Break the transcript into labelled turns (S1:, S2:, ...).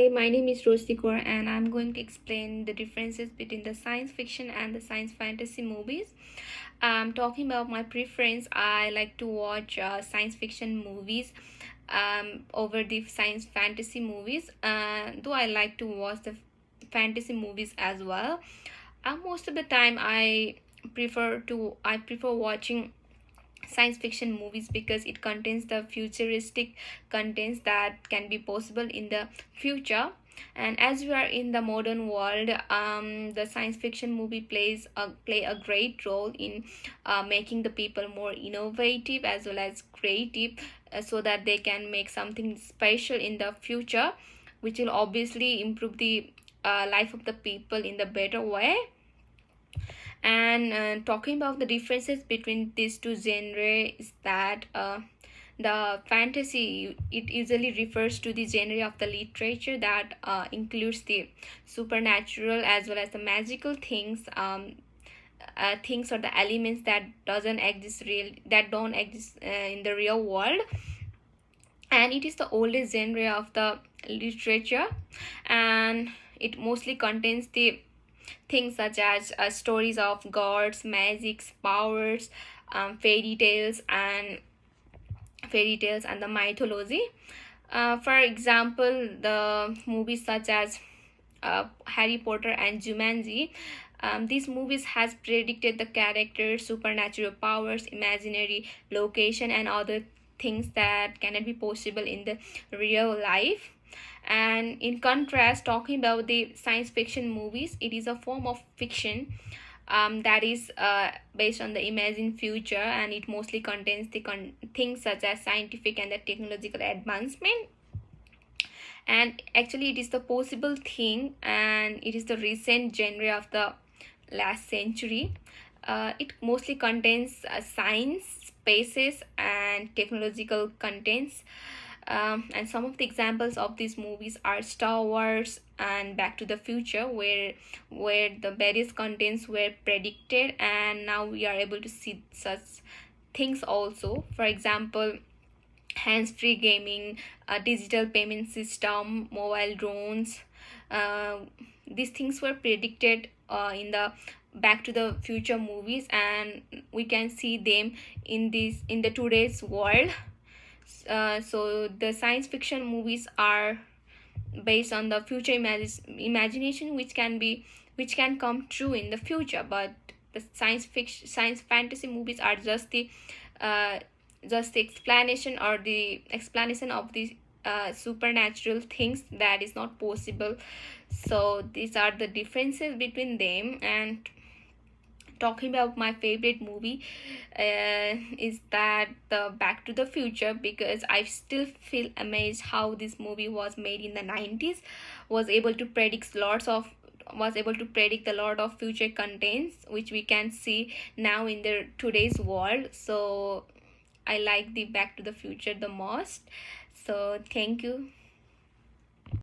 S1: Hi, my name is Rosti Kaur and I'm going to explain the differences between the science fiction and the science fantasy movies. Talking about my preference, I like to watch science fiction movies over the science fantasy movies. Though I like to watch the fantasy movies as well. Most of the time, I prefer watching science fiction movies because it contains the futuristic contents that can be possible in the future. And as we are in the modern world, the science fiction movie play a great role in making the people more innovative as well as creative, so that they can make something special in the future, which will obviously improve the life of the people in the better way. And talking about the differences between these two genres is that the fantasy, it usually refers to the genre of the literature that includes the supernatural as well as the magical things, things or the elements that don't exist in the real world. And it is the oldest genre of the literature, and it mostly contains the things such as stories of gods, magics, powers, fairy tales and the mythology. For example, the movies such as Harry Potter and Jumanji. These movies has predicted the characters, supernatural powers, imaginary location, and other things that cannot be possible in the real life. And in contrast, talking about the science fiction movies, it is a form of fiction that is based on the imagined future, and it mostly contains the things such as scientific and the technological advancement. And actually it is the possible thing, and it is the recent genre of the last century. It mostly contains science, spaces and technological contents. And some of the examples of these movies are Star Wars and Back to the Future, where the various contents were predicted, and now we are able to see such things also. For example, hands-free gaming, digital payment system, mobile drones. Uh, these things were predicted in the Back to the Future movies, and we can see them in the today's world. So the science fiction movies are based on the future imagination, which can come true in the future. But the science fantasy movies are uh, just the explanation of the supernatural things that is not possible. So these are the differences between them. And talking about my favorite movie is that the Back to the Future, because I still feel amazed how this movie was made in the 90s, was able to predict a lot of future contents which we can see now in the today's world. So I like the Back to the Future the most. So thank you.